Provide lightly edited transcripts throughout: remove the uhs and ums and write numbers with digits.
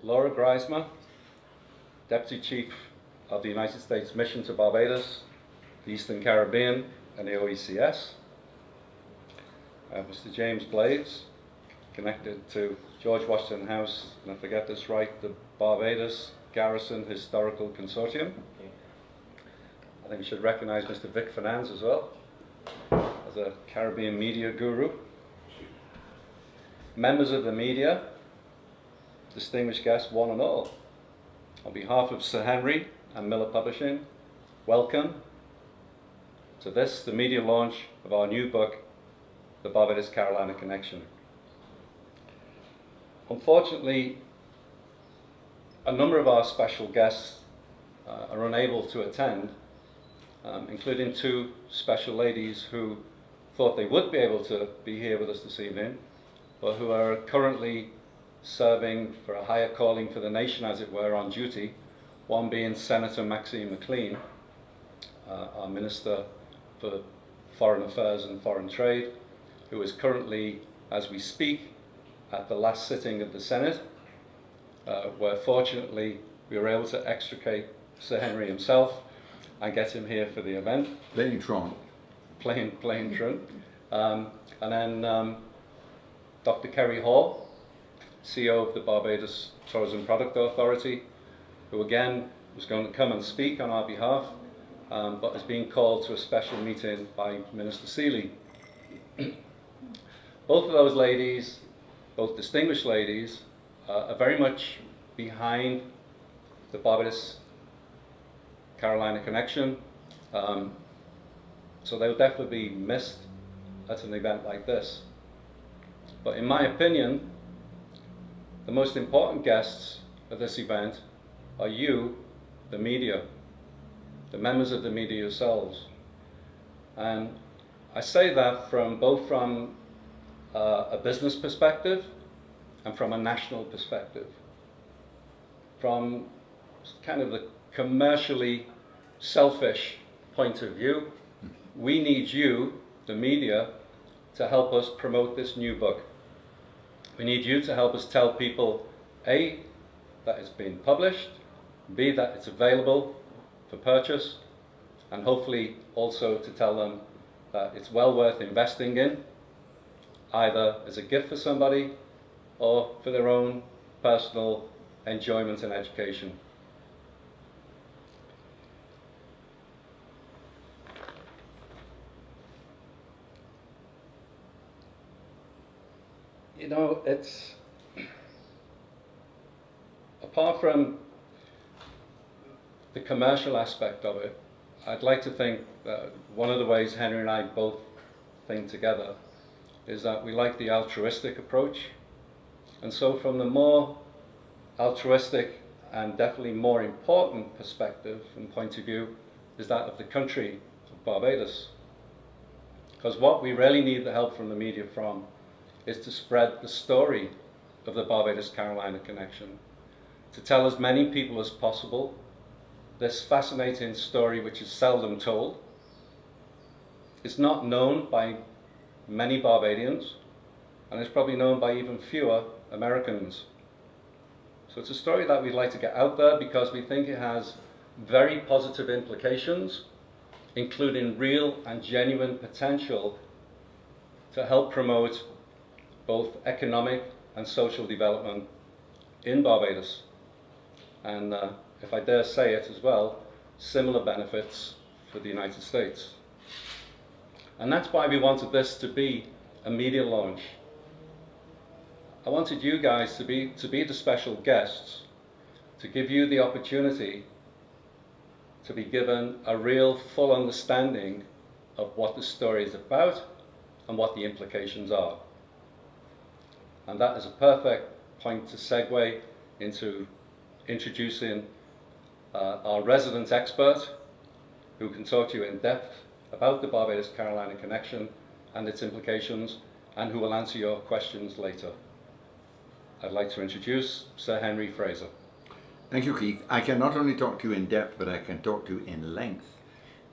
Laura Griesmer, Deputy Chief of the United States Mission to Barbados, the Eastern Caribbean, and the OECS. Mr. James Blades, connected to George Washington House, and I forget this right, the Barbados Garrison Historical Consortium. I think we should recognize Mr. Vic Fernandes as well, as a Caribbean media guru. Members of the media, distinguished guests, one and all. On behalf of Sir Henry and Miller Publishing, welcome to this, the media launch of our new book, The Barbados-Carolina Connection. Unfortunately, a number of our special guests are unable to attend, including two special ladies who thought they would be able to be here with us this evening, but who are currently serving for a higher calling for the nation, as it were, on duty, one being Senator Maxine McLean, our Minister for Foreign Affairs and Foreign Trade, who is currently, as we speak, at the last sitting of the Senate, where fortunately we were able to extricate Sir Henry himself and get him here for the event. Playing Tron. Playing Tron. And then Dr. Kerry Hall, CEO of the Barbados Tourism Product Authority, who again was going to come and speak on our behalf, but is being called to a special meeting by Minister Seeley. Both of those ladies, both distinguished ladies, are very much behind the Barbados-Carolina connection, so they'll definitely be missed at an event like this. But in my opinion, the most important guests of this event are you, the media, the members of the media yourselves. And I say that both from a business perspective and from a national perspective. From kind of the commercially selfish point of view, we need you, the media, to help us promote this new book. We need you to help us tell people, A, that it's been published, B, that it's available for purchase, and hopefully also to tell them that it's well worth investing in, either as a gift for somebody or for their own personal enjoyment and education. You know, it's, apart from the commercial aspect of it, I'd like to think that one of the ways Henry and I both think together is that we like the altruistic approach. And so from the more altruistic and definitely more important perspective and point of view is that of the country of Barbados. Because what we really need the help from the media from is to spread the story of the Barbados-Carolina connection, to tell as many people as possible this fascinating story which is seldom told. It's not known by many Barbadians, and it's probably known by even fewer Americans. So it's a story that we'd like to get out there because we think it has very positive implications, including real and genuine potential to help promote both economic and social development in Barbados. And if I dare say it as well, similar benefits for the United States. And that's why we wanted this to be a media launch. I wanted you guys to be the special guests, to give you the opportunity to be given a real full understanding of what the story is about and what the implications are. And that is a perfect point to segue into introducing our resident expert, who can talk to you in depth about the Barbados-Carolina connection and its implications, and who will answer your questions later. I'd like to introduce Sir Henry Fraser. Thank you, Keith. I can not only talk to you in depth, but I can talk to you in length.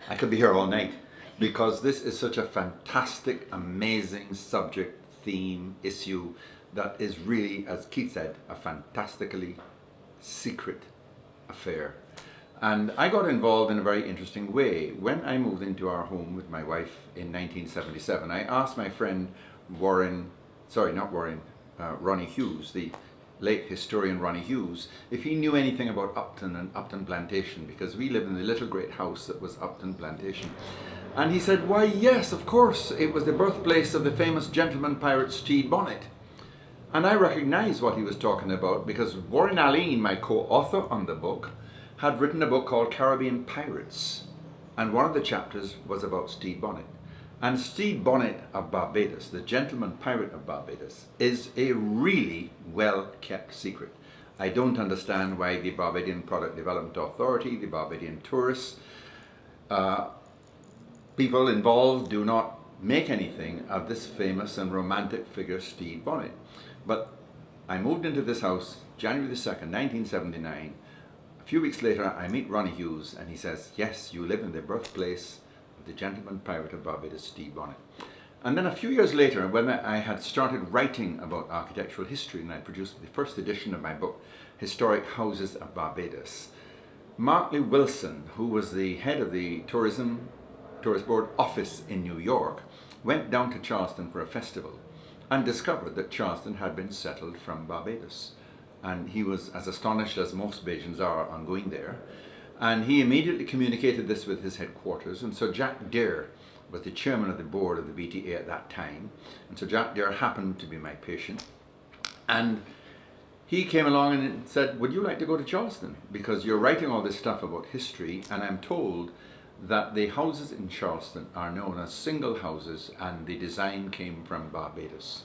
I could be here all night because this is such a fantastic, amazing subject, theme, issue that is really, as Keith said, a fantastically secret affair. And I got involved in a very interesting way. When I moved into our home with my wife in 1977, I asked my friend Ronnie Hughes, the late historian Ronnie Hughes, if he knew anything about Upton and Upton Plantation, because we lived in the little great house that was Upton Plantation. And he said, why yes, of course, it was the birthplace of the famous gentleman pirate Stede Bonnet. And I recognized what he was talking about because Warren Alleyne, my co-author on the book, had written a book called Caribbean Pirates. And one of the chapters was about Stede Bonnet. And Stede Bonnet of Barbados, the gentleman pirate of Barbados, is a really well-kept secret. I don't understand why the Barbadian Product Development Authority, the Barbadian tourists, people involved do not make anything of this famous and romantic figure Stede Bonnet. But I moved into this house January the 2nd, 1979. A few weeks later I meet Ronnie Hughes and he says, yes, you live in the birthplace of the gentleman pirate of Barbados, Stede Bonnet. And then a few years later, when I had started writing about architectural history and I produced the first edition of my book, Historic Houses of Barbados, Markley Wilson, who was the head of the Tourist Board office in New York, went down to Charleston for a festival and discovered that Charleston had been settled from Barbados. And he was as astonished as most Bajans are on going there. And he immediately communicated this with his headquarters. And so Jack Dare was the chairman of the board of the BTA at that time. And so Jack Dare happened to be my patient. And he came along and said, would you like to go to Charleston? Because you're writing all this stuff about history, and I'm told that the houses in Charleston are known as single houses and the design came from Barbados.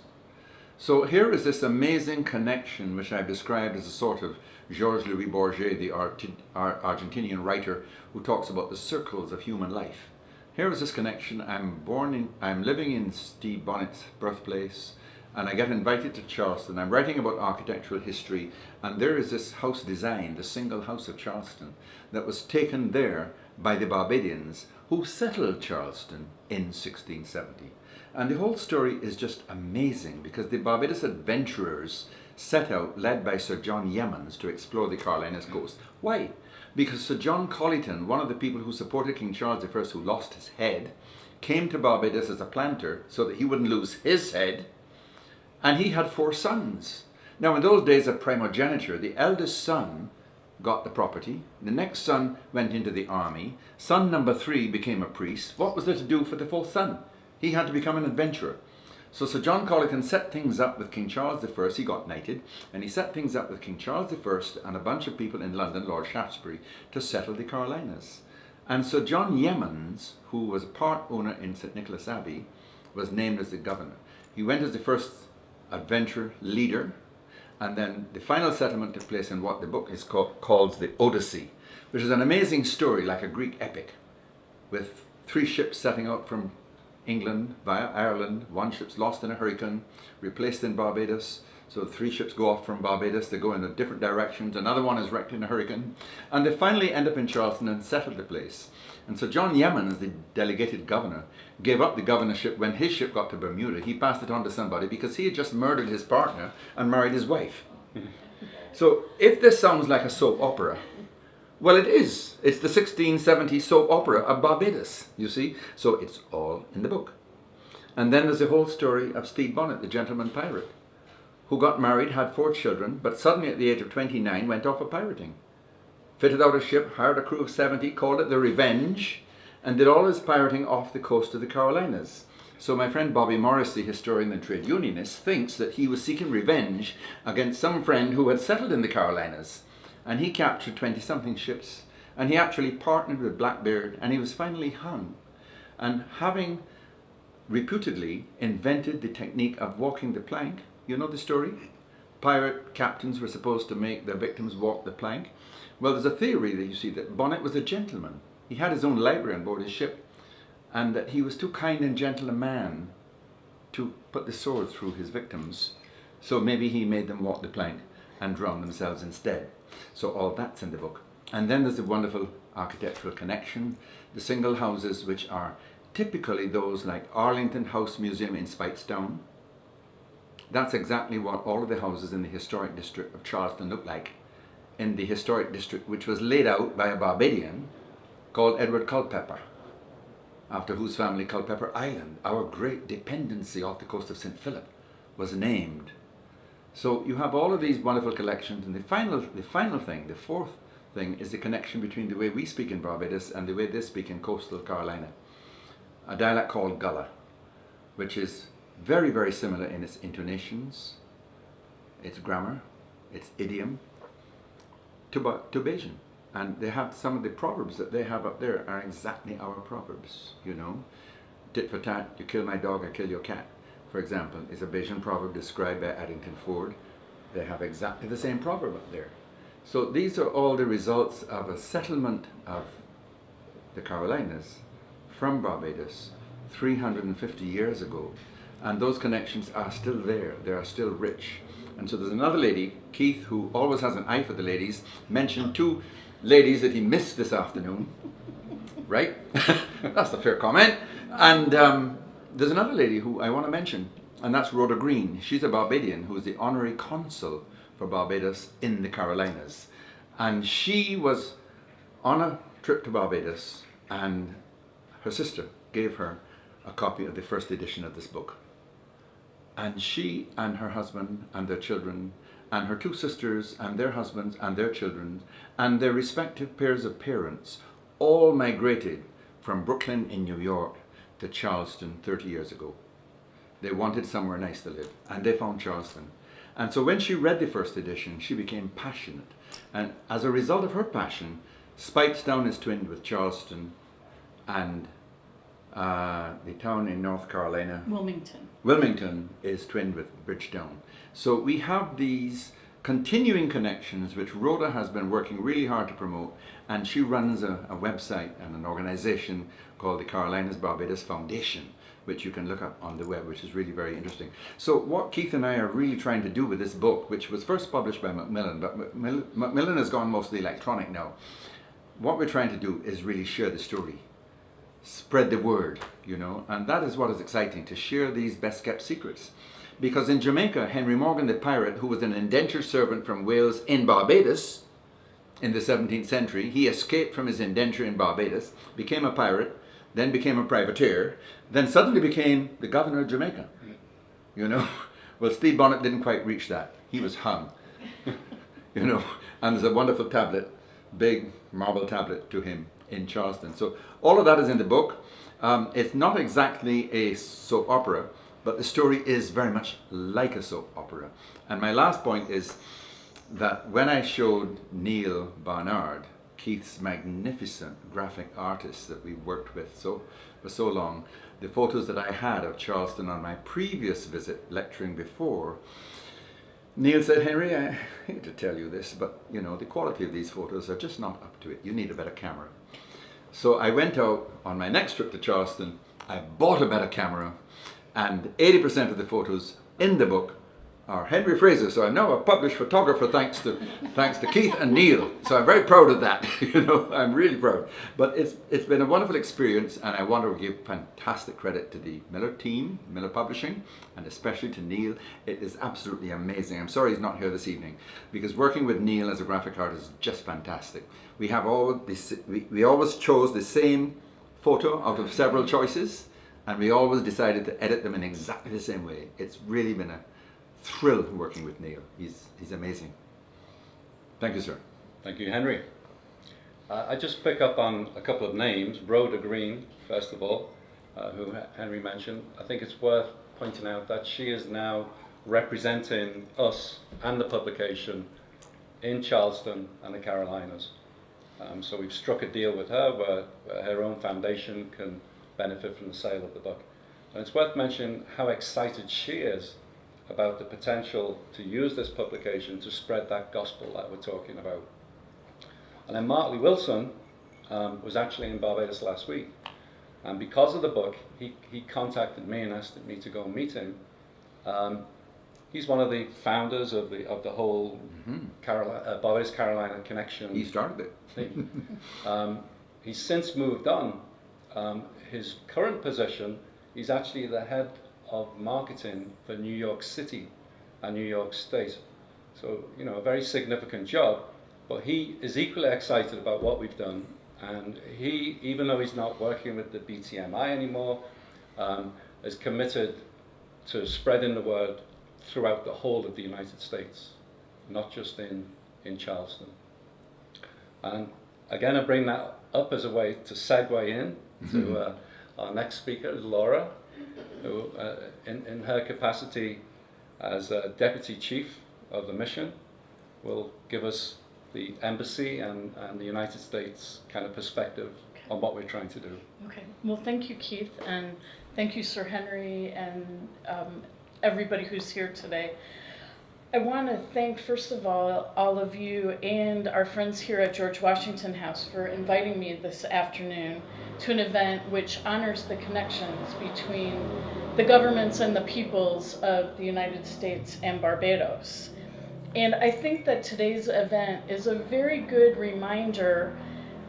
So here is this amazing connection which I've described as a sort of Georges Louis Bourget, the Argentinian writer who talks about the circles of human life. Here is this connection. I'm living in Stede Bonnet's birthplace and I get invited to Charleston. I'm writing about architectural history and there is this house design, the single house of Charleston, that was taken there by the Barbadians who settled Charleston in 1670. And the whole story is just amazing because the Barbados adventurers set out, led by Sir John Yemans, to explore the Carolinas coast. Why? Because Sir John Colleton, one of the people who supported King Charles I, who lost his head, came to Barbados as a planter so that he wouldn't lose his head, and he had 4 sons. Now in those days of primogeniture, the eldest son got the property, the next son went into the army, son number 3 became a priest. What was there to do for the 4th son? He had to become an adventurer. So Sir John Colleton set things up with King Charles I, he got knighted, and he set things up with King Charles I and a bunch of people in London, Lord Shaftesbury, to settle the Carolinas. And Sir John Yemans, who was part owner in St. Nicholas Abbey, was named as the governor. He went as the first adventurer leader, and then the final settlement took place in what the book is called the Odyssey, which is an amazing story like a Greek epic, with 3 ships setting out from England via Ireland. 1 ship's lost in a hurricane, replaced in Barbados. So 3 ships go off from Barbados, they go in different directions. Another one is wrecked in a hurricane. And they finally end up in Charleston and settled the place. And so John Yemans, the delegated governor, gave up the governorship when his ship got to Bermuda. He passed it on to somebody because he had just murdered his partner and married his wife. So if this sounds like a soap opera, well, it is. It's the 1670 soap opera of Barbados, you see. So it's all in the book. And then there's the whole story of Stede Bonnet, the gentleman pirate, who got married, had 4 children, but suddenly at the age of 29 went off a pirating. Fitted out a ship, hired a crew of 70, called it the Revenge, and did all his pirating off the coast of the Carolinas. So my friend Bobby Morris, the historian and trade unionist, thinks that he was seeking revenge against some friend who had settled in the Carolinas. And he captured 20-something ships, and he actually partnered with Blackbeard, and he was finally hung. And having reputedly invented the technique of walking the plank, you know the story? Pirate captains were supposed to make their victims walk the plank. Well, there's a theory that you see that Bonnet was a gentleman. He had his own library on board his ship, and that he was too kind and gentle a man to put the sword through his victims. So maybe he made them walk the plank and drown themselves instead. So all that's in the book. And then there's a wonderful architectural connection. The single houses, which are typically those like Arlington House Museum in Speightstown. That's exactly what all of the houses in the historic district of Charleston look like in the historic district, which was laid out by a Barbadian called Edward Culpeper, after whose family Culpeper Island, our great dependency off the coast of St. Philip, was named. So you have all of these wonderful collections, and the final thing, the fourth thing, is the connection between the way we speak in Barbados and the way they speak in coastal Carolina, a dialect called Gullah, which is very, very similar in its intonations, its grammar, its idiom, to Bajan. And they have some of the proverbs that they have up there are exactly our proverbs, you know. Tit for tat, you kill my dog, I kill your cat, for example, is a Bajan proverb described by Addington Ford. They have exactly the same proverb up there. So these are all the results of a settlement of the Carolinas from Barbados 350 years ago. And those connections are still there. They are still rich. And so there's another lady, Keith, who always has an eye for the ladies, mentioned two ladies that he missed this afternoon. Right? That's a fair comment. And there's another lady who I want to mention, and that's Rhoda Green. She's a Barbadian who is the honorary consul for Barbados in the Carolinas. And she was on a trip to Barbados, and her sister gave her a copy of the first edition of this book. And she and her husband and their children, and her two sisters and their husbands and their children, and their respective pairs of parents, all migrated from Brooklyn in New York to Charleston 30 years ago. They wanted somewhere nice to live, and they found Charleston. And so when she read the first edition, she became passionate. And as a result of her passion, Spikestown is twinned with Charleston, and the town in North Carolina, Wilmington, is twinned with Bridgetown. So we have these continuing connections which Rhoda has been working really hard to promote, and she runs a website and an organization called the Carolinas Barbados Foundation, which you can look up on the web, which is really very interesting. So what Keith and I are really trying to do with this book, which was first published by Macmillan, but Macmillan has gone mostly electronic now. What we're trying to do is really share the story, spread the word, you know, and that is what is exciting, to share these best kept secrets. Because in Jamaica, Henry Morgan the pirate, who was an indentured servant from Wales in Barbados in the 17th century, he escaped from his indenture in Barbados, became a pirate, then became a privateer, then suddenly became the governor of Jamaica, you know. Well, Stede Bonnet didn't quite reach that. He was hung, you know, and there's a wonderful tablet, big marble tablet to him in Charleston. So all of that is in the book. It's not exactly a soap opera, but the story is very much like a soap opera. And my last point is that when I showed Neil Barnard, Keith's magnificent graphic artist that we worked with for so long, the photos that I had of Charleston on my previous visit, lecturing before, Neil said, "Henry, I hate to tell you this, but you know, the quality of these photos are just not up to it. You need a better camera." So I went out on my next trip to Charleston, I bought a better camera, and 80% of the photos in the book are Henry Fraser. So I'm now a published photographer thanks to Keith and Neil. So I'm very proud of that. You know, I'm really proud. But it's been a wonderful experience, and I want to give fantastic credit to the Miller team, Miller Publishing, and especially to Neil. It is absolutely amazing. I'm sorry he's not here this evening, because working with Neil as a graphic artist is just fantastic. We always chose the same photo out of several choices, and we always decided to edit them in exactly the same way. It's really been a thrill working with Neil. He's amazing. Thank you, sir. Thank you, Henry. I just pick up on a couple of names. Rhoda Green, first of all, who Henry mentioned. I think it's worth pointing out that she is now representing us and the publication in Charleston and the Carolinas. So we've struck a deal with her where her own foundation can benefit from the sale of the book. And it's worth mentioning how excited she is about the potential to use this publication to spread that gospel that we're talking about. And then Martley Wilson was actually in Barbados last week, and because of the book, he contacted me and asked me to go and meet him. He's one of the founders of the whole Barbados Carolina connection. He started it. Thing. He's since moved on. His current position, he's actually the head of marketing for New York City and New York State. So, you know, a very significant job. But he is equally excited about what we've done, and he, even though he's not working with the BTMI anymore, is committed to spreading the word throughout the whole of the United States, not just in Charleston. And again, I bring that up as a way to segue in to our next speaker, is Laura, who in her capacity as Deputy Chief of the mission will give us the embassy and the United States kind of perspective on what we're trying to do. Okay. Well, thank you, Keith, and thank you, Sir Henry, and everybody who's here today. I want to thank, first of all of you and our friends here at George Washington House for inviting me this afternoon to an event which honors the connections between the governments and the peoples of the United States and Barbados. And I think that today's event is a very good reminder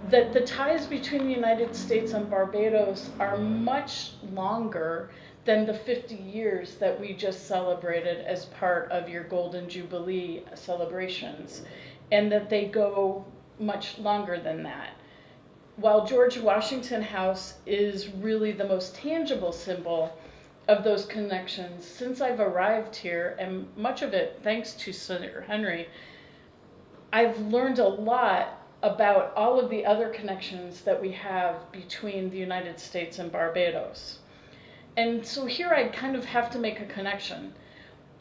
that the ties between the United States and Barbados are much longer than the 50 years that we just celebrated as part of your Golden Jubilee celebrations, and that they go much longer than that. While George Washington House is really the most tangible symbol of those connections, since I've arrived here, and much of it thanks to Sir Henry, I've learned a lot about all of the other connections that we have between the United States and Barbados. And so here I kind of have to make a connection.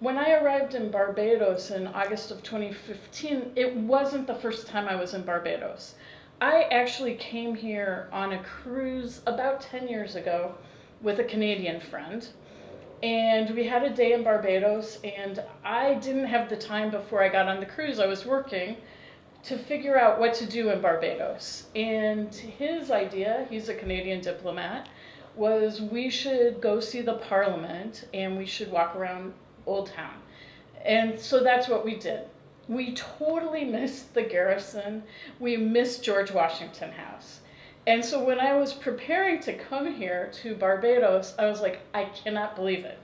When I arrived in Barbados in August of 2015, it wasn't the first time I was in Barbados. I actually came here on a cruise about 10 years ago with a Canadian friend, and we had a day in Barbados, and I didn't have the time before I got on the cruise, I was working, to figure out what to do in Barbados. And his idea, he's a Canadian diplomat, was we should go see the Parliament and we should walk around Old Town. And so that's what we did. We totally missed the garrison. We missed George Washington House. And so when I was preparing to come here to Barbados, I was like, I cannot believe it.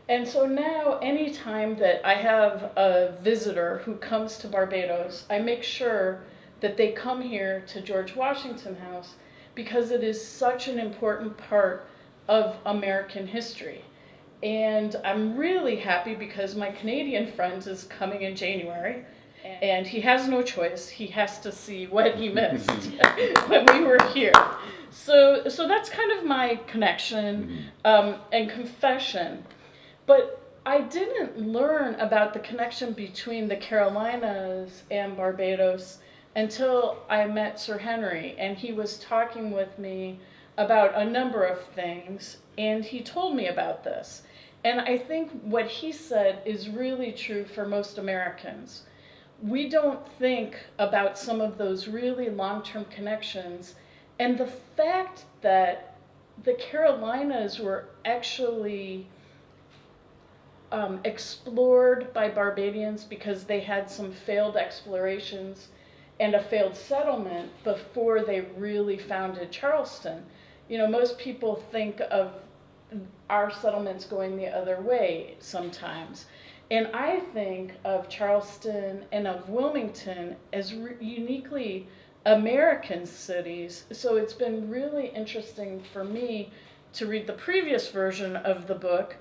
And so now anytime that I have a visitor who comes to Barbados, I make sure that they come here to George Washington House because it is such an important part of American history. And I'm really happy because my Canadian friend is coming in January, and he has no choice. He has to see what he missed when we were here. So that's kind of my connection and confession. But I didn't learn about the connection between the Carolinas and Barbados until I met Sir Henry, and he was talking with me about a number of things, and he told me about this. And I think what he said is really true for most Americans. We don't think about some of those really long-term connections, and the fact that the Carolinas were actually explored by Barbadians because they had some failed explorations and a failed settlement before they really founded Charleston. You know, most people think of our settlements going the other way sometimes. And I think of Charleston and of Wilmington as uniquely American cities. So it's been really interesting for me to read the previous version of the book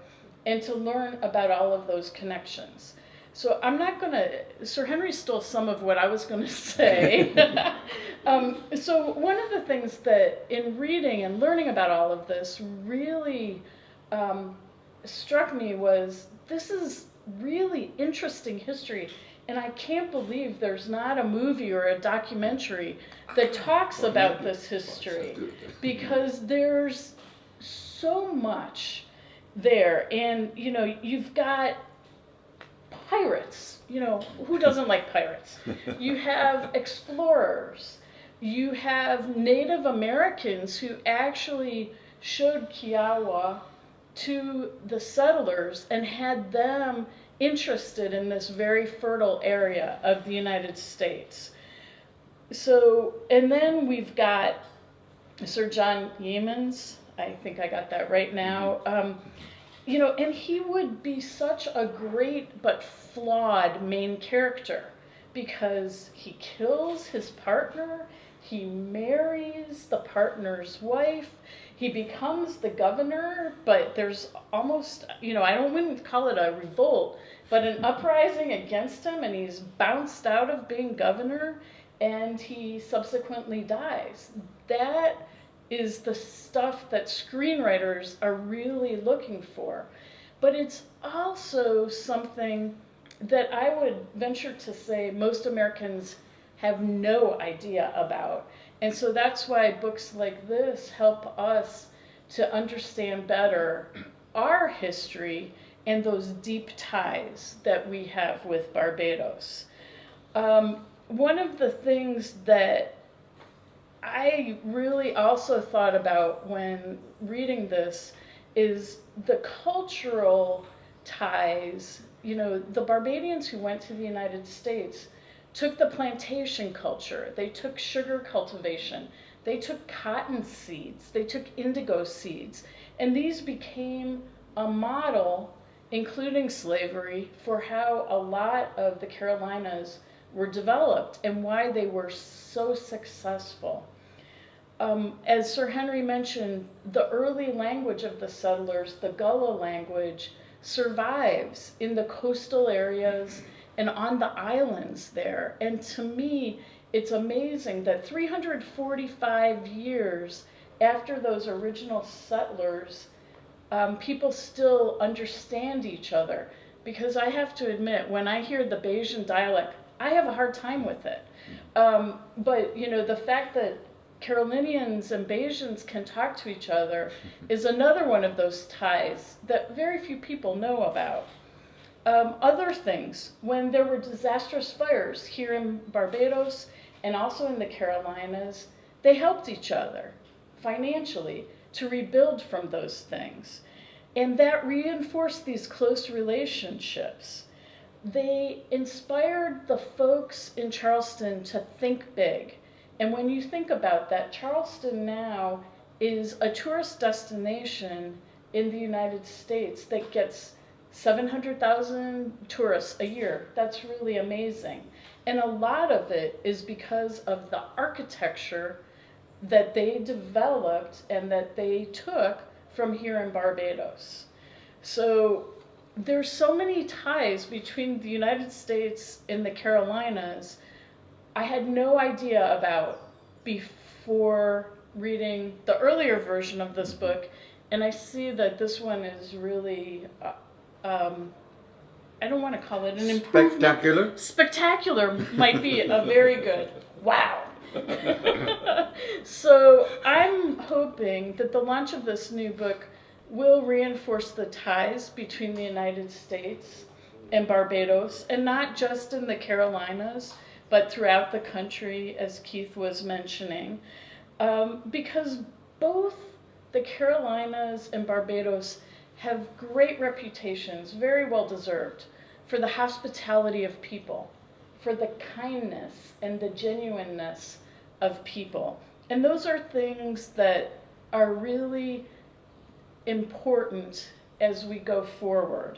and to learn about all of those connections. So I'm not going to, Sir Henry stole some of what I was going to say. So one of the things that in reading and learning about all of this really struck me was this is really interesting history. And I can't believe there's not a movie or a documentary that talks about this history, because there's so much there. And, you know, you've got pirates, you know, who doesn't like pirates? You have explorers, you have Native Americans who actually showed Kiowa to the settlers and had them interested in this very fertile area of the United States. So, and then we've got Sir John Yeamans, I think I got that right now, you know, and he would be such a great but flawed main character because he kills his partner, he marries the partner's wife, he becomes the governor, but there's almost, I wouldn't call it a revolt, but an uprising against him, and he's bounced out of being governor, and he subsequently dies. That is the stuff that screenwriters are really looking for. But it's also something that I would venture to say most Americans have no idea about. And so that's why books like this help us to understand better our history and those deep ties that we have with Barbados. One of the things that I really also thought about when reading this is the cultural ties. The Barbadians who went to the United States took the plantation culture, they took sugar cultivation, they took cotton seeds, they took indigo seeds, and these became a model, including slavery, for how a lot of the Carolinas were developed and why they were so successful. As Sir Henry mentioned, the early language of the settlers, the Gullah language, survives in the coastal areas and on the islands there. And to me, it's amazing that 345 years after those original settlers, people still understand each other. Because I have to admit, when I hear the Bajan dialect, I have a hard time with it. But the fact that Carolinians and Bajans can talk to each other is another one of those ties that very few people know about. Other things, when there were disastrous fires here in Barbados and also in the Carolinas, they helped each other financially to rebuild from those things. And that reinforced these close relationships. They inspired the folks in Charleston to think big. And when you think about that, Charleston now is a tourist destination in the United States that gets 700,000 tourists a year. That's really amazing. And a lot of it is because of the architecture that they developed and that they took from here in Barbados. So there's so many ties between the United States and the Carolinas I had no idea about before reading the earlier version of this book, and I see that this one is really, I don't want to call it an improvement. Spectacular? Spectacular might be a very good, wow. So I'm hoping that the launch of this new book will reinforce the ties between the United States and Barbados, and not just in the Carolinas, but throughout the country, as Keith was mentioning, because both the Carolinas and Barbados have great reputations, very well deserved, for the hospitality of people, for the kindness and the genuineness of people. And those are things that are really important as we go forward.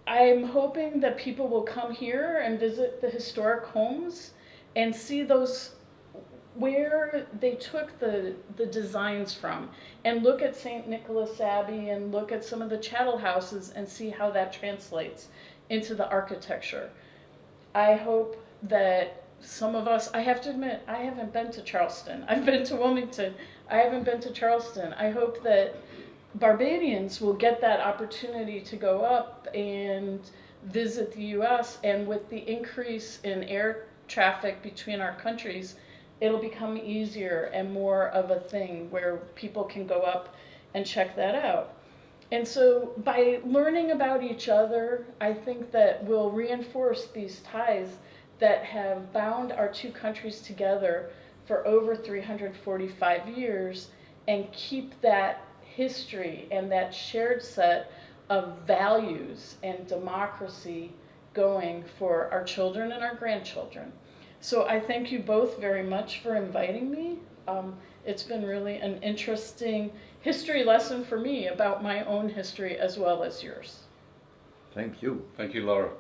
I'm hoping that people will come here and visit the historic homes and see those where they took the designs from, and look at St. Nicholas Abbey and look at some of the chattel houses and see how that translates into the architecture. I hope that some of us, I have to admit, I haven't been to Charleston. I've been to Wilmington. I haven't been to Charleston. I hope that Barbadians will get that opportunity to go up and visit the U.S., and with the increase in air traffic between our countries, it'll become easier and more of a thing where people can go up and check that out. And so by learning about each other, I think that we'll reinforce these ties that have bound our two countries together for over 345 years and keep that history and that shared set of values and democracy going for our children and our grandchildren. So I thank you both very much for inviting me. It's been really an interesting history lesson for me about my own history as well as yours. Thank you. Thank you, Laura.